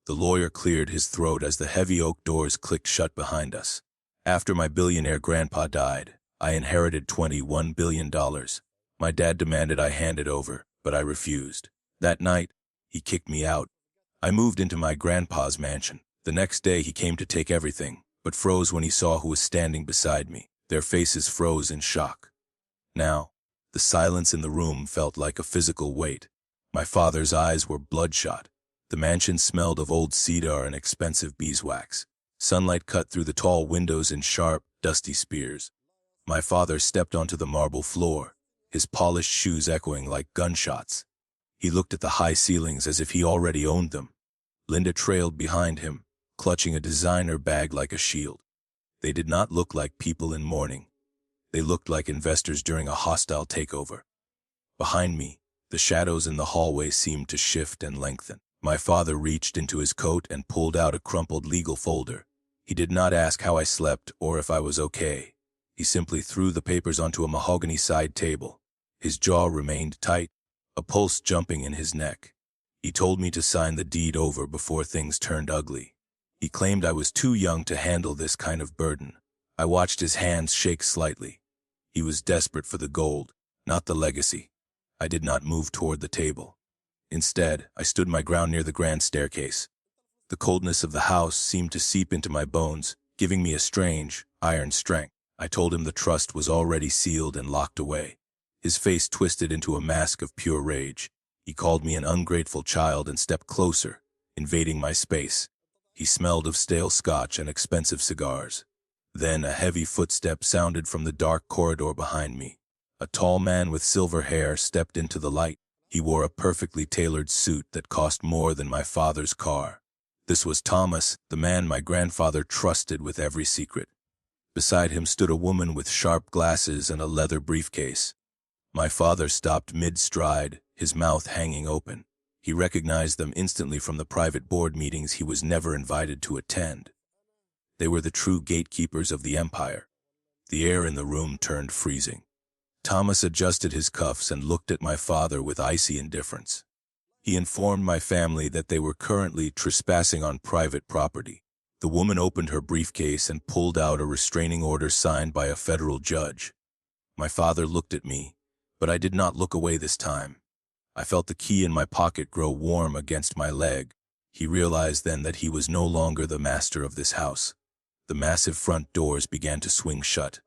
The lawyer cleared his throat as the heavy oak doors clicked shut behind us. After my billionaire grandpa died, I inherited $21 billion. My dad demanded I hand it over, but I refused. That night, he kicked me out. I moved into my grandpa's mansion. The next day he came to take everything, but froze when he saw who was standing beside me. Their faces froze in shock. Now, the silence in the room felt like a physical weight. My father's eyes were bloodshot. The mansion smelled of old cedar and expensive beeswax. Sunlight cut through the tall windows in sharp, dusty spears. My father stepped onto the marble floor, his polished shoes echoing like gunshots. He looked at the high ceilings as if he already owned them. Linda trailed behind him, clutching a designer bag like a shield. They did not look like people in mourning. They looked like investors during a hostile takeover. Behind me, the shadows in the hallway seemed to shift and lengthen. My father reached into his coat and pulled out a crumpled legal folder. He did not ask how I slept or if I was okay. He simply threw the papers onto a mahogany side table. His jaw remained tight, a pulse jumping in his neck. He told me to sign the deed over before things turned ugly. He claimed I was too young to handle this kind of burden. I watched his hands shake slightly. He was desperate for the gold, not the legacy. I did not move toward the table. Instead, I stood my ground near the grand staircase. The coldness of the house seemed to seep into my bones, giving me a strange, iron strength. I told him the trust was already sealed and locked away. His face twisted into a mask of pure rage. He called me an ungrateful child and stepped closer, invading my space. He smelled of stale scotch and expensive cigars. Then a heavy footstep sounded from the dark corridor behind me. A tall man with silver hair stepped into the light. He wore a perfectly tailored suit that cost more than my father's car. This was Thomas, the man my grandfather trusted with every secret. Beside him stood a woman with sharp glasses and a leather briefcase. My father stopped mid-stride, his mouth hanging open. He recognized them instantly from the private board meetings he was never invited to attend. They were the true gatekeepers of the empire. The air in the room turned freezing. Thomas adjusted his cuffs and looked at my father with icy indifference. He informed my family that they were currently trespassing on private property. The woman opened her briefcase and pulled out a restraining order signed by a federal judge. My father looked at me, but I did not look away this time. I felt the key in my pocket grow warm against my leg. He realized then that he was no longer the master of this house. The massive front doors began to swing shut.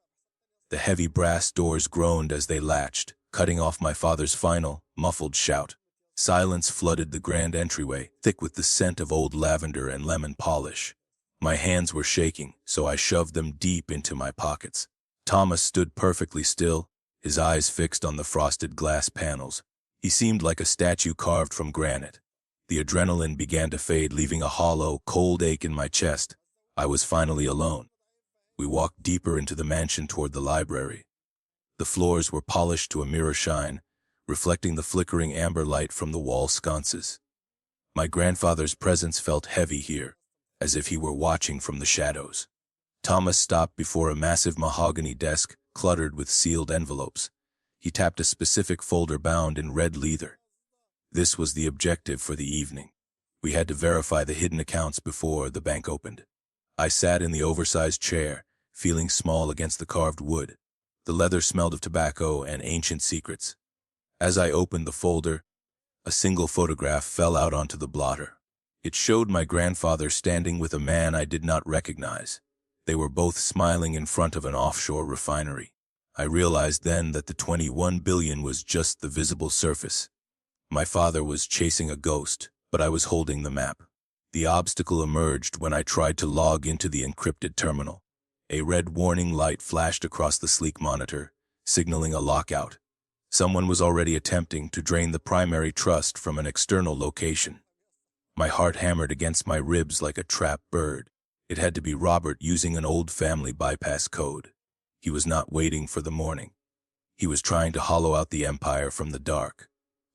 The heavy brass doors groaned as they latched, cutting off my father's final, muffled shout. Silence flooded the grand entryway, thick with the scent of old lavender and lemon polish. My hands were shaking, so I shoved them deep into my pockets. Thomas stood perfectly still, his eyes fixed on the frosted glass panels. He seemed like a statue carved from granite. The adrenaline began to fade, leaving a hollow, cold ache in my chest. I was finally alone. We walked deeper into the mansion toward the library. The floors were polished to a mirror shine, reflecting the flickering amber light from the wall sconces. My grandfather's presence felt heavy here, as if he were watching from the shadows. Thomas stopped before a massive mahogany desk cluttered with sealed envelopes. He tapped a specific folder bound in red leather. This was the objective for the evening. We had to verify the hidden accounts before the bank opened. I sat in the oversized chair, feeling small against the carved wood. The leather smelled of tobacco and ancient secrets. As I opened the folder, a single photograph fell out onto the blotter. It showed my grandfather standing with a man I did not recognize. They were both smiling in front of an offshore refinery. I realized then that the 21 billion was just the visible surface. My father was chasing a ghost, but I was holding the map. The obstacle emerged when I tried to log into the encrypted terminal. A red warning light flashed across the sleek monitor, signaling a lockout. Someone was already attempting to drain the primary trust from an external location. My heart hammered against my ribs like a trapped bird. It had to be Robert using an old family bypass code. He was not waiting for the morning. He was trying to hollow out the empire from the dark.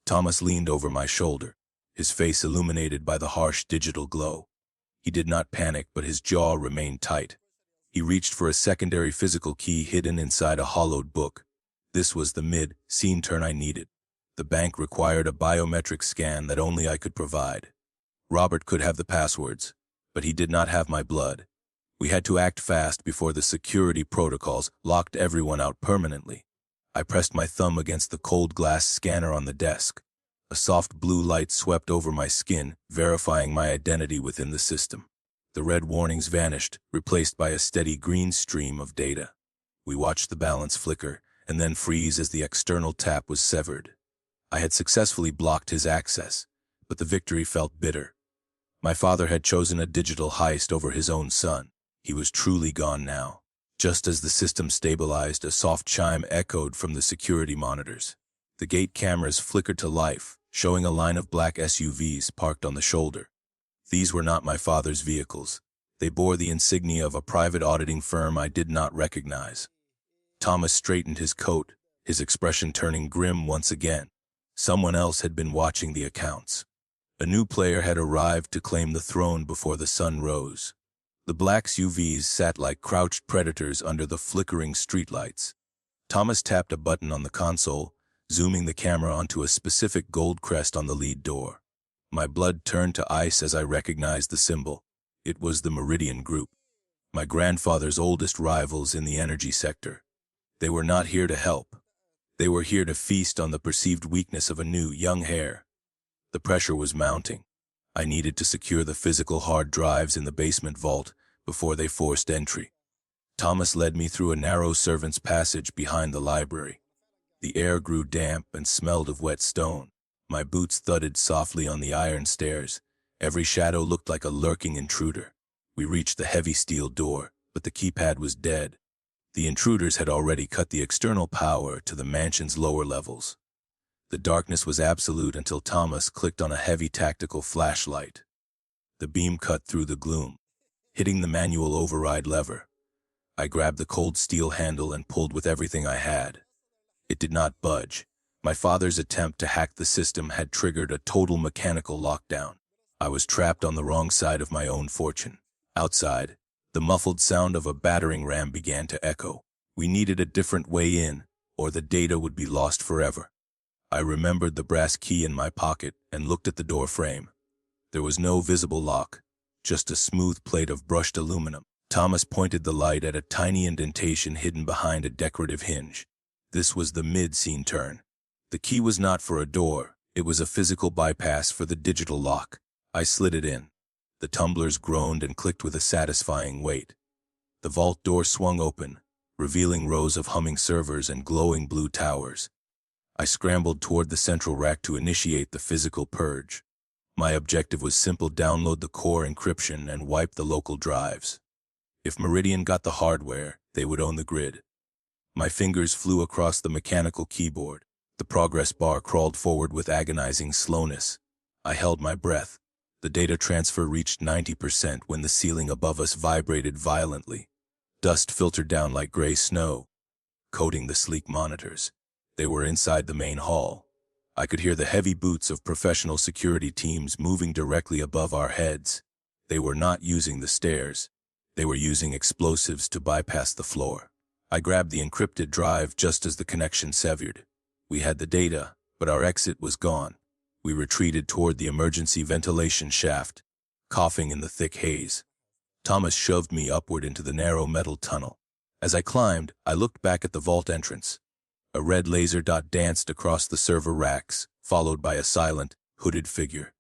Thomas leaned over my shoulder, his face illuminated by the harsh digital glow. He did not panic, but his jaw remained tight. He reached for a secondary physical key hidden inside a hollowed book. This was the mid-scene turn I needed. The bank required a biometric scan that only I could provide. Robert could have the passwords, but he did not have my blood. We had to act fast before the security protocols locked everyone out permanently. I pressed my thumb against the cold glass scanner on the desk. A soft blue light swept over my skin, verifying my identity within the system. The red warnings vanished, replaced by a steady green stream of data. We watched the balance flicker, and then freeze as the external tap was severed. I had successfully blocked his access, but the victory felt bitter. My father had chosen a digital heist over his own son. He was truly gone now. Just as the system stabilized, a soft chime echoed from the security monitors. The gate cameras flickered to life, showing a line of black SUVs parked on the shoulder. These were not my father's vehicles. They bore the insignia of a private auditing firm I did not recognize. Thomas straightened his coat, his expression turning grim once again. Someone else had been watching the accounts. A new player had arrived to claim the throne before the sun rose. The black SUVs sat like crouched predators under the flickering streetlights. Thomas tapped a button on the console, zooming the camera onto a specific gold crest on the lead door. My blood turned to ice as I recognized the symbol. It was the Meridian Group, my grandfather's oldest rivals in the energy sector. They were not here to help. They were here to feast on the perceived weakness of a new, young heir. The pressure was mounting. I needed to secure the physical hard drives in the basement vault before they forced entry. Thomas led me through a narrow servant's passage behind the library. The air grew damp and smelled of wet stone. My boots thudded softly on the iron stairs. Every shadow looked like a lurking intruder. We reached the heavy steel door, but the keypad was dead. The intruders had already cut the external power to the mansion's lower levels. The darkness was absolute until Thomas clicked on a heavy tactical flashlight. The beam cut through the gloom, hitting the manual override lever. I grabbed the cold steel handle and pulled with everything I had. It did not budge. My father's attempt to hack the system had triggered a total mechanical lockdown. I was trapped on the wrong side of my own fortune. Outside, the muffled sound of a battering ram began to echo. We needed a different way in, or the data would be lost forever. I remembered the brass key in my pocket and looked at the door frame. There was no visible lock, just a smooth plate of brushed aluminum. Thomas pointed the light at a tiny indentation hidden behind a decorative hinge. This was the mid-scene turn. The key was not for a door, it was a physical bypass for the digital lock. I slid it in. The tumblers groaned and clicked with a satisfying weight. The vault door swung open, revealing rows of humming servers and glowing blue towers. I scrambled toward the central rack to initiate the physical purge. My objective was simple: download the core encryption and wipe the local drives. If Meridian got the hardware, they would own the grid. My fingers flew across the mechanical keyboard. The progress bar crawled forward with agonizing slowness. I held my breath. The data transfer reached 90% when the ceiling above us vibrated violently. Dust filtered down like gray snow, coating the sleek monitors. They were inside the main hall. I could hear the heavy boots of professional security teams moving directly above our heads. They were not using the stairs. They were using explosives to bypass the floor. I grabbed the encrypted drive just as the connection severed. We had the data, but our exit was gone. We retreated toward the emergency ventilation shaft, coughing in the thick haze. Thomas shoved me upward into the narrow metal tunnel. As I climbed, I looked back at the vault entrance. A red laser dot danced across the server racks, followed by a silent, hooded figure.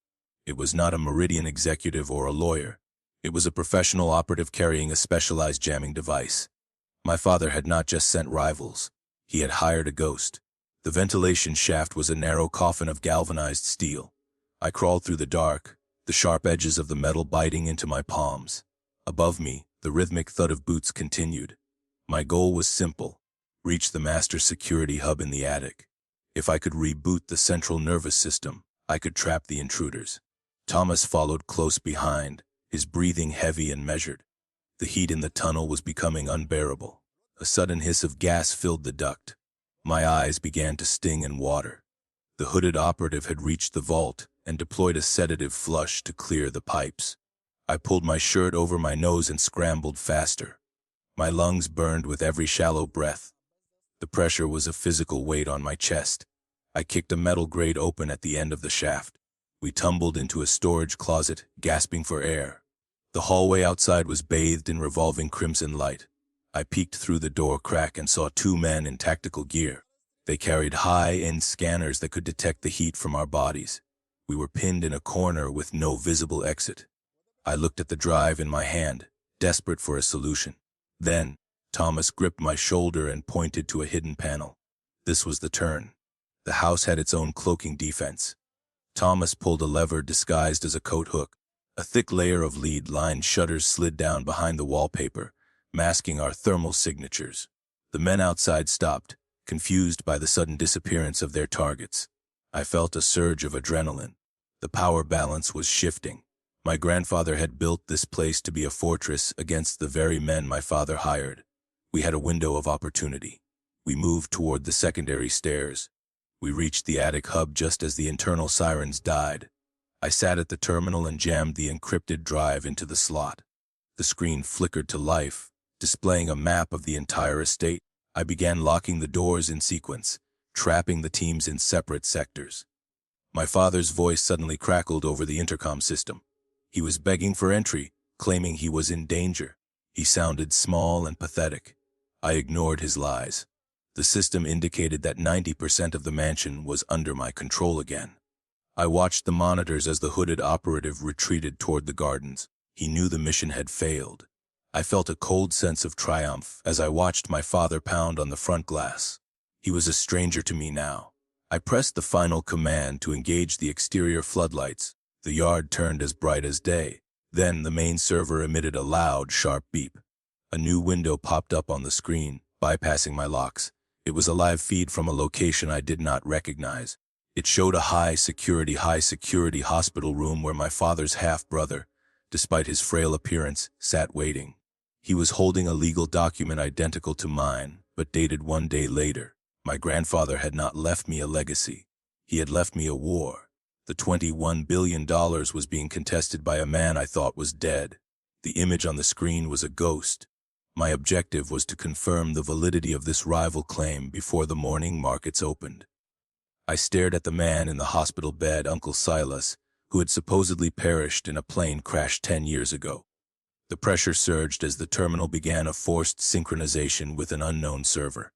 It was not a Meridian executive or a lawyer. It was a professional operative carrying a specialized jamming device. My father had not just sent rivals. He had hired a ghost. The ventilation shaft was a narrow coffin of galvanized steel. I crawled through the dark, the sharp edges of the metal biting into my palms. Above me, the rhythmic thud of boots continued. My goal was simple: reach the master security hub in the attic. If I could reboot the central nervous system, I could trap the intruders. Thomas followed close behind, his breathing heavy and measured. The heat in the tunnel was becoming unbearable. A sudden hiss of gas filled the duct. My eyes began to sting and water. The hooded operative had reached the vault and deployed a sedative flush to clear the pipes. I pulled my shirt over my nose and scrambled faster. My lungs burned with every shallow breath. The pressure was a physical weight on my chest. I kicked a metal grate open at the end of the shaft. We tumbled into a storage closet, gasping for air. The hallway outside was bathed in revolving crimson light. I peeked through the door crack and saw two men in tactical gear. They carried high-end scanners that could detect the heat from our bodies. We were pinned in a corner with no visible exit. I looked at the drive in my hand, desperate for a solution. Then, Thomas gripped my shoulder and pointed to a hidden panel. This was the turn. The house had its own cloaking defense. Thomas pulled a lever disguised as a coat hook. A thick layer of lead-lined shutters slid down behind the wallpaper, masking our thermal signatures. The men outside stopped, confused by the sudden disappearance of their targets. I felt a surge of adrenaline. The power balance was shifting. My grandfather had built this place to be a fortress against the very men my father hired. We had a window of opportunity. We moved toward the secondary stairs. We reached the attic hub just as the internal sirens died. I sat at the terminal and jammed the encrypted drive into the slot. The screen flickered to life, displaying a map of the entire estate. I began locking the doors in sequence, trapping the teams in separate sectors. My father's voice suddenly crackled over the intercom system. He was begging for entry, claiming he was in danger. He sounded small and pathetic. I ignored his lies. The system indicated that 90% of the mansion was under my control again. I watched the monitors as the hooded operative retreated toward the gardens. He knew the mission had failed. I felt a cold sense of triumph as I watched my father pound on the front glass. He was a stranger to me now. I pressed the final command to engage the exterior floodlights. The yard turned as bright as day. Then the main server emitted a loud, sharp beep. A new window popped up on the screen, bypassing my locks. It was a live feed from a location I did not recognize. It showed a high-security hospital room where my father's half-brother, despite his frail appearance, sat waiting. He was holding a legal document identical to mine, but dated 1 day later. My grandfather had not left me a legacy. He had left me a war. The $21 billion was being contested by a man I thought was dead. The image on the screen was a ghost. My objective was to confirm the validity of this rival claim before the morning markets opened. I stared at the man in the hospital bed, Uncle Silas, who had supposedly perished in a plane crash 10 years ago. The pressure surged as the terminal began a forced synchronization with an unknown server.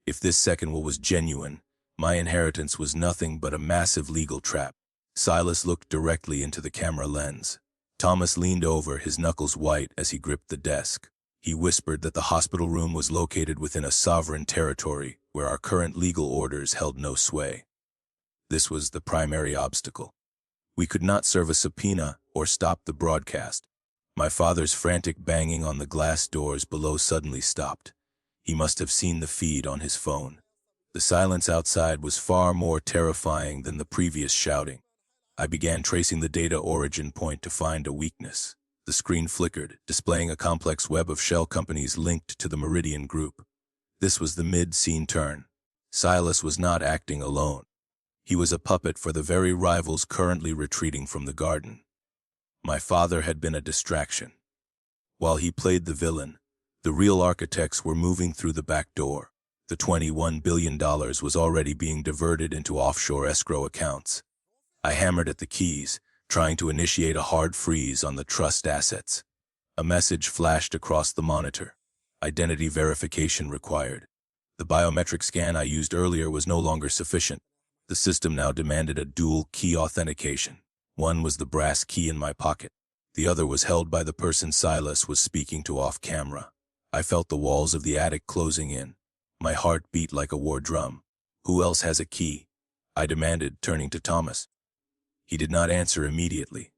If this second will was genuine, my inheritance was nothing but a massive legal trap. Silas looked directly into the camera lens. Thomas leaned over, his knuckles white as he gripped the desk. He whispered that the hospital room was located within a sovereign territory where our current legal orders held no sway. This was the primary obstacle. We could not serve a subpoena or stop the broadcast. My father's frantic banging on the glass doors below suddenly stopped. He must have seen the feed on his phone. The silence outside was far more terrifying than the previous shouting. I began tracing the data origin point to find a weakness. The screen flickered, displaying a complex web of shell companies linked to the Meridian Group. This was the mid-scene turn. Silas was not acting alone. He was a puppet for the very rivals currently retreating from the garden. My father had been a distraction. While he played the villain, the real architects were moving through the back door. The $21 billion was already being diverted into offshore escrow accounts. I hammered at the keys, trying to initiate a hard freeze on the trust assets. A message flashed across the monitor. Identity verification required. The biometric scan I used earlier was no longer sufficient. The system now demanded a dual key authentication. One was the brass key in my pocket. The other was held by the person Silas was speaking to off camera. I felt the walls of the attic closing in. My heart beat like a war drum. Who else has a key? I demanded, turning to Thomas. He did not answer immediately.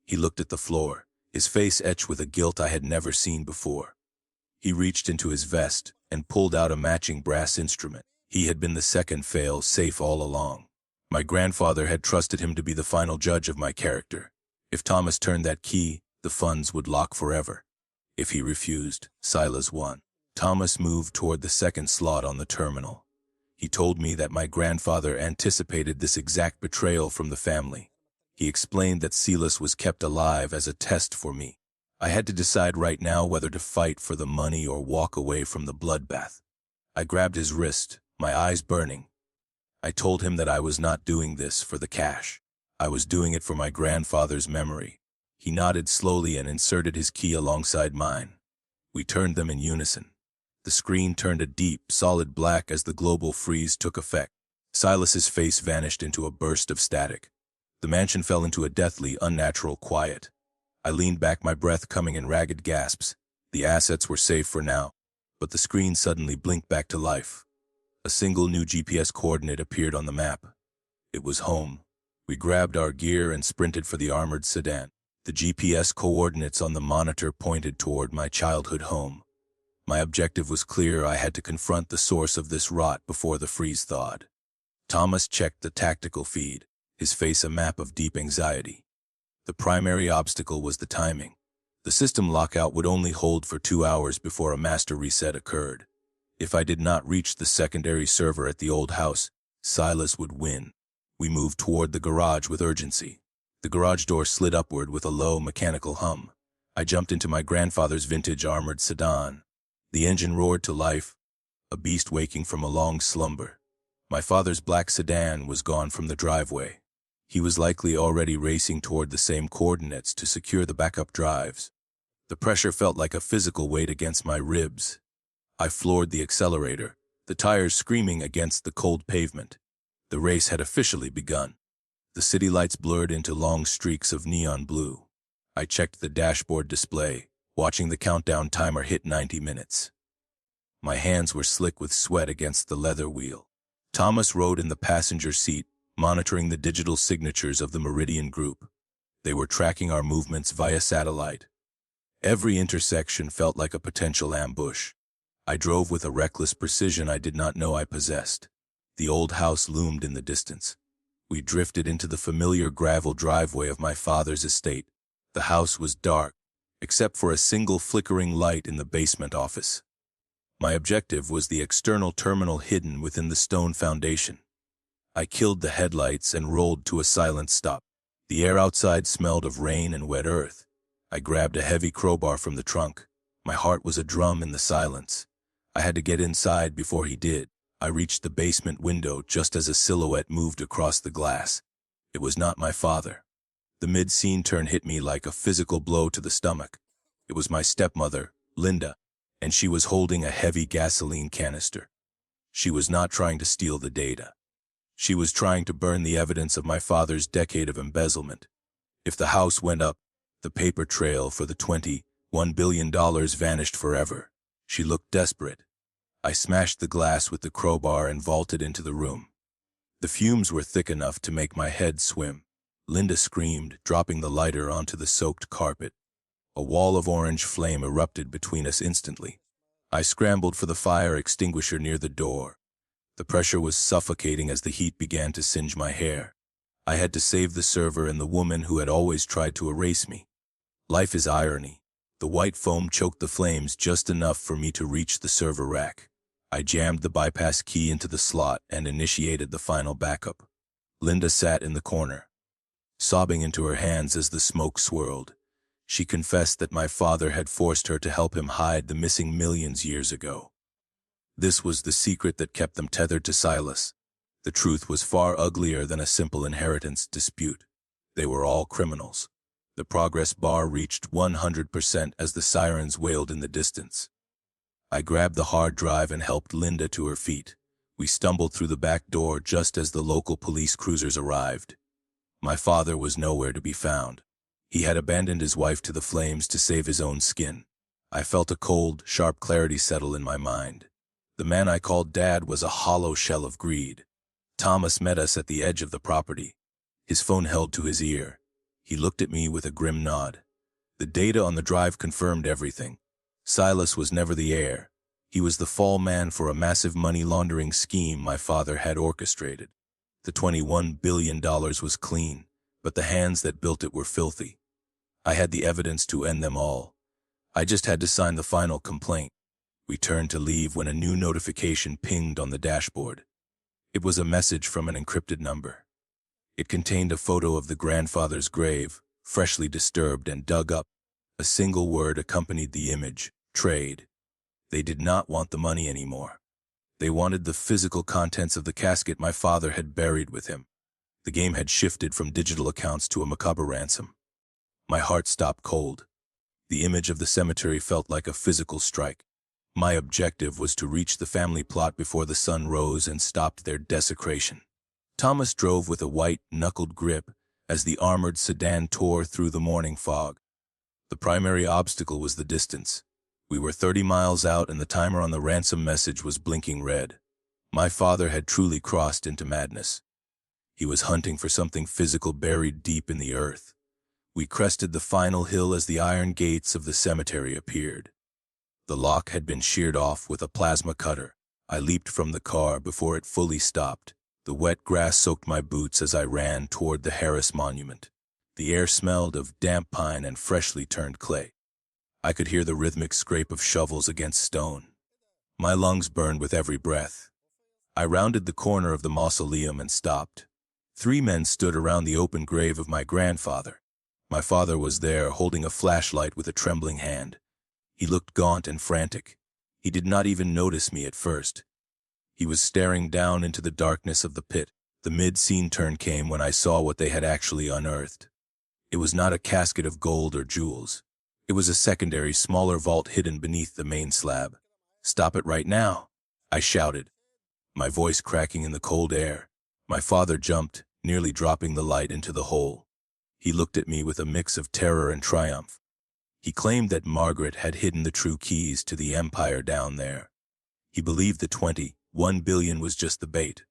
He looked at the floor, his face etched with a guilt I had never seen before. He reached into his vest and pulled out a matching brass instrument. He had been the second fail-safe all along. My grandfather had trusted him to be the final judge of my character. If Thomas turned that key, the funds would lock forever. If he refused, Silas won. Thomas moved toward the second slot on the terminal. He told me that my grandfather anticipated this exact betrayal from the family. He explained that Silas was kept alive as a test for me. I had to decide right now whether to fight for the money or walk away from the bloodbath. I grabbed his wrist, my eyes burning. I told him that I was not doing this for the cash. I was doing it for my grandfather's memory. He nodded slowly and inserted his key alongside mine. We turned them in unison. The screen turned a deep, solid black as the global freeze took effect. Silas's face vanished into a burst of static. The mansion fell into a deathly, unnatural quiet. I leaned back, my breath coming in ragged gasps. The assets were safe for now, but the screen suddenly blinked back to life. A single new GPS coordinate appeared on the map. It was home. We grabbed our gear and sprinted for the armored sedan. The GPS coordinates on the monitor pointed toward my childhood home. My objective was clear. I had to confront the source of this rot before the freeze thawed. Thomas checked the tactical feed, his face a map of deep anxiety. The primary obstacle was the timing. The system lockout would only hold for 2 hours before a master reset occurred. If I did not reach the secondary server at the old house, Silas would win. We moved toward the garage with urgency. The garage door slid upward with a low mechanical hum. I jumped into my grandfather's vintage armored sedan. The engine roared to life, a beast waking from a long slumber. My father's black sedan was gone from the driveway. He was likely already racing toward the same coordinates to secure the backup drives. The pressure felt like a physical weight against my ribs. I floored the accelerator, the tires screaming against the cold pavement. The race had officially begun. The city lights blurred into long streaks of neon blue. I checked the dashboard display, watching the countdown timer hit 90 minutes. My hands were slick with sweat against the leather wheel. Thomas rode in the passenger seat, monitoring the digital signatures of the Meridian Group. They were tracking our movements via satellite. Every intersection felt like a potential ambush. I drove with a reckless precision I did not know I possessed. The old house loomed in the distance. We drifted into the familiar gravel driveway of my father's estate. The house was dark, except for a single flickering light in the basement office. My objective was the external terminal hidden within the stone foundation. I killed the headlights and rolled to a silent stop. The air outside smelled of rain and wet earth. I grabbed a heavy crowbar from the trunk. My heart was a drum in the silence. I had to get inside before he did. I reached the basement window just as a silhouette moved across the glass. It was not my father. The mid-scene turn hit me like a physical blow to the stomach. It was my stepmother, Linda, and she was holding a heavy gasoline canister. She was not trying to steal the data. She was trying to burn the evidence of my father's decade of embezzlement. If the house went up, the paper trail for the $21 billion vanished forever. She looked desperate. I smashed the glass with the crowbar and vaulted into the room. The fumes were thick enough to make my head swim. Linda screamed, dropping the lighter onto the soaked carpet. A wall of orange flame erupted between us instantly. I scrambled for the fire extinguisher near the door. The pressure was suffocating as the heat began to singe my hair. I had to save the server and the woman who had always tried to erase me. Life is irony. The white foam choked the flames just enough for me to reach the server rack. I jammed the bypass key into the slot and initiated the final backup. Linda sat in the corner, sobbing into her hands as the smoke swirled. She confessed that my father had forced her to help him hide the missing millions years ago. This was the secret that kept them tethered to Silas. The truth was far uglier than a simple inheritance dispute. They were all criminals. The progress bar reached 100% as the sirens wailed in the distance. I grabbed the hard drive and helped Linda to her feet. We stumbled through the back door just as the local police cruisers arrived. My father was nowhere to be found. He had abandoned his wife to the flames to save his own skin. I felt a cold, sharp clarity settle in my mind. The man I called Dad was a hollow shell of greed. Thomas met us at the edge of the property, his phone held to his ear. He looked at me with a grim nod. The data on the drive confirmed everything. Silas was never the heir. He was the fall man for a massive money laundering scheme my father had orchestrated. The $21 billion was clean, but the hands that built it were filthy. I had the evidence to end them all. I just had to sign the final complaint. We turned to leave when a new notification pinged on the dashboard. It was a message from an encrypted number. It contained a photo of the grandfather's grave, freshly disturbed and dug up. A single word accompanied the image: trade. They did not want the money anymore. They wanted the physical contents of the casket my father had buried with him. The game had shifted from digital accounts to a macabre ransom. My heart stopped cold. The image of the cemetery felt like a physical strike. My objective was to reach the family plot before the sun rose and stopped their desecration. Thomas drove with a white, knuckled grip as the armored sedan tore through the morning fog. The primary obstacle was the distance. We were 30 miles out and the timer on the ransom message was blinking red. My father had truly crossed into madness. He was hunting for something physical buried deep in the earth. We crested the final hill as the iron gates of the cemetery appeared. The lock had been sheared off with a plasma cutter. I leaped from the car before it fully stopped. The wet grass soaked my boots as I ran toward the Harris Monument. The air smelled of damp pine and freshly turned clay. I could hear the rhythmic scrape of shovels against stone. My lungs burned with every breath. I rounded the corner of the mausoleum and stopped. 3 men stood around the open grave of my grandfather. My father was there, holding a flashlight with a trembling hand. He looked gaunt and frantic. He did not even notice me at first. He was staring down into the darkness of the pit. The mid-scene turn came when I saw what they had actually unearthed. It was not a casket of gold or jewels. It was a secondary, smaller vault hidden beneath the main slab. "Stop it right now!" I shouted, my voice cracking in the cold air. My father jumped, nearly dropping the light into the hole. He looked at me with a mix of terror and triumph. He claimed that Margaret had hidden the true keys to the empire down there. He believed the 21 billion was just the bait.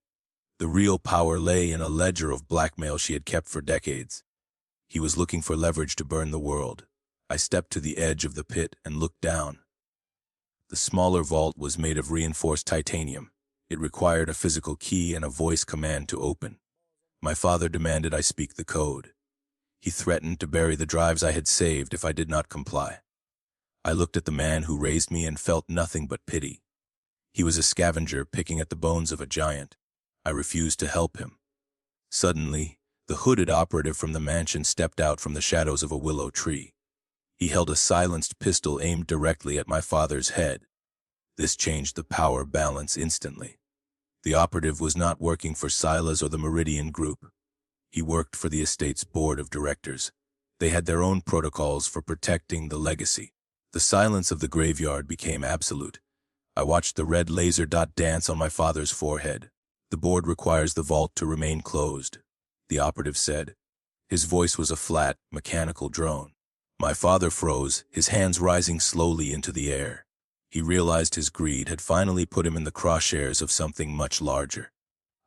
The real power lay in a ledger of blackmail she had kept for decades. He was looking for leverage to burn the world. I stepped to the edge of the pit and looked down. The smaller vault was made of reinforced titanium. It required a physical key and a voice command to open. My father demanded I speak the code. He threatened to bury the drives I had saved if I did not comply. I looked at the man who raised me and felt nothing but pity. He was a scavenger picking at the bones of a giant. I refused to help him. Suddenly, the hooded operative from the mansion stepped out from the shadows of a willow tree. He held a silenced pistol aimed directly at my father's head. This changed the power balance instantly. The operative was not working for Silas or the Meridian Group. He worked for the estate's board of directors. They had their own protocols for protecting the legacy. The silence of the graveyard became absolute. I watched the red laser dot dance on my father's forehead. "The board requires the vault to remain closed," the operative said. His voice was a flat, mechanical drone. My father froze, his hands rising slowly into the air. He realized his greed had finally put him in the crosshairs of something much larger.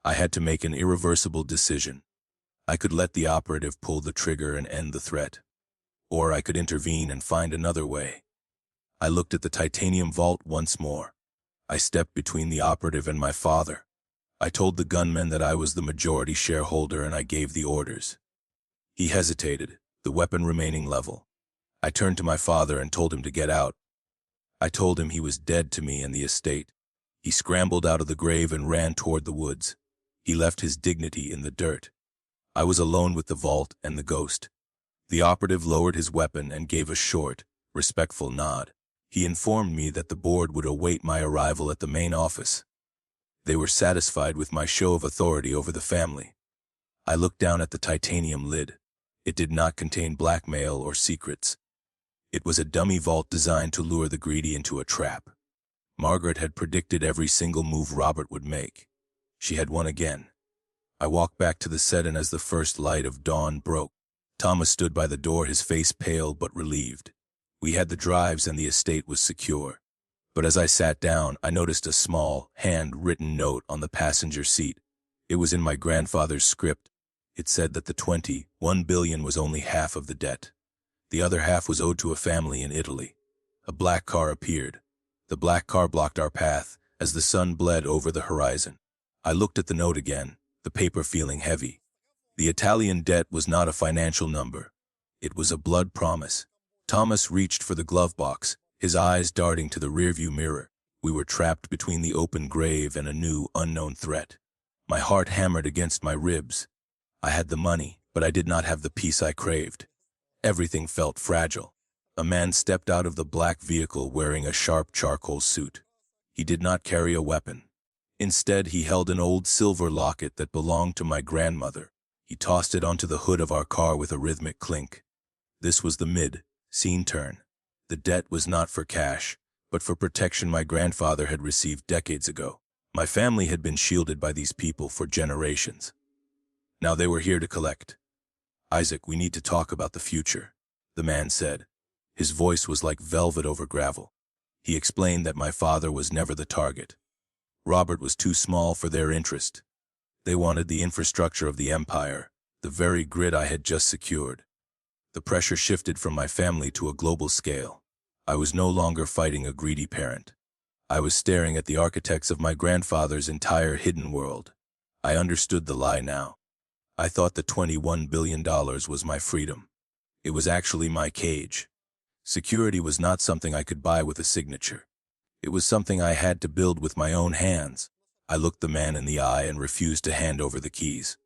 I had to make an irreversible decision. I could let the operative pull the trigger and end the threat, or I could intervene and find another way. I looked at the titanium vault once more. I stepped between the operative and my father. I told the gunman that I was the majority shareholder and I gave the orders. He hesitated, the weapon remaining level. I turned to my father and told him to get out. I told him he was dead to me and the estate. He scrambled out of the grave and ran toward the woods. He left his dignity in the dirt. I was alone with the vault and the ghost. The operative lowered his weapon and gave a short, respectful nod. He informed me that the board would await my arrival at the main office. They were satisfied with my show of authority over the family. I looked down at the titanium lid. It did not contain blackmail or secrets. It was a dummy vault designed to lure the greedy into a trap. Margaret had predicted every single move Robert would make. She had won again. I walked back to the set, and as the first light of dawn broke, Thomas stood by the door, his face pale but relieved. We had the drives and the estate was secure. But as I sat down, I noticed a small, hand-written note on the passenger seat. It was in my grandfather's script. It said that the 21 billion was only half of the debt. The other half was owed to a family in Italy. A black car appeared. The black car blocked our path as the sun bled over the horizon. I looked at the note again, the paper feeling heavy. The Italian debt was not a financial number. It was a blood promise. Thomas reached for the glove box, his eyes darting to the rearview mirror. We were trapped between the open grave and a new, unknown threat. My heart hammered against my ribs. I had the money, but I did not have the peace I craved. Everything felt fragile. A man stepped out of the black vehicle wearing a sharp charcoal suit. He did not carry a weapon. Instead, he held an old silver locket that belonged to my grandmother. He tossed it onto the hood of our car with a rhythmic clink. This was the mid-scene turn. The debt was not for cash, but for protection my grandfather had received decades ago. My family had been shielded by these people for generations. Now they were here to collect. "Isaac, we need to talk about the future," the man said. His voice was like velvet over gravel. He explained that my father was never the target. Robert was too small for their interest. They wanted the infrastructure of the empire, the very grid I had just secured. The pressure shifted from my family to a global scale. I was no longer fighting a greedy parent. I was staring at the architects of my grandfather's entire hidden world. I understood the lie now. I thought the $21 billion was my freedom. It was actually my cage. Security was not something I could buy with a signature. It was something I had to build with my own hands. I looked the man in the eye and refused to hand over the keys.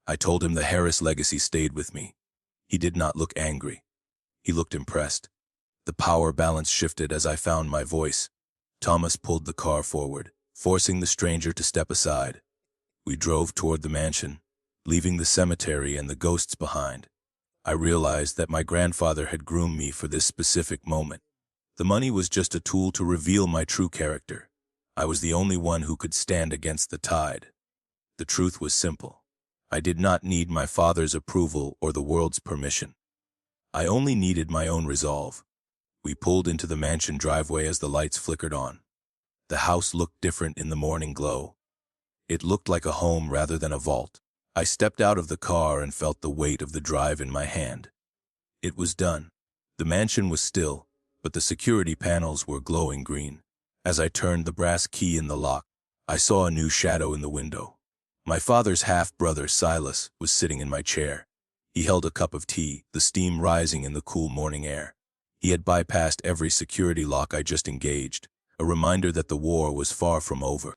I told him the Harris legacy stayed with me. He did not look angry. He looked impressed. The power balance shifted as I found my voice. Thomas pulled the car forward, forcing the stranger to step aside. We drove toward the mansion, leaving the cemetery and the ghosts behind. I realized that my grandfather had groomed me for this specific moment. The money was just a tool to reveal my true character. I was the only one who could stand against the tide. The truth was simple. I did not need my father's approval or the world's permission. I only needed my own resolve. We pulled into the mansion driveway as the lights flickered on. The house looked different in the morning glow. It looked like a home rather than a vault. I stepped out of the car and felt the weight of the drive in my hand. It was done. The mansion was still, but the security panels were glowing green. As I turned the brass key in the lock, I saw a new shadow in the window. My father's half-brother, Silas, was sitting in my chair. He held a cup of tea, the steam rising in the cool morning air. He had bypassed every security lock I just engaged, a reminder that the war was far from over.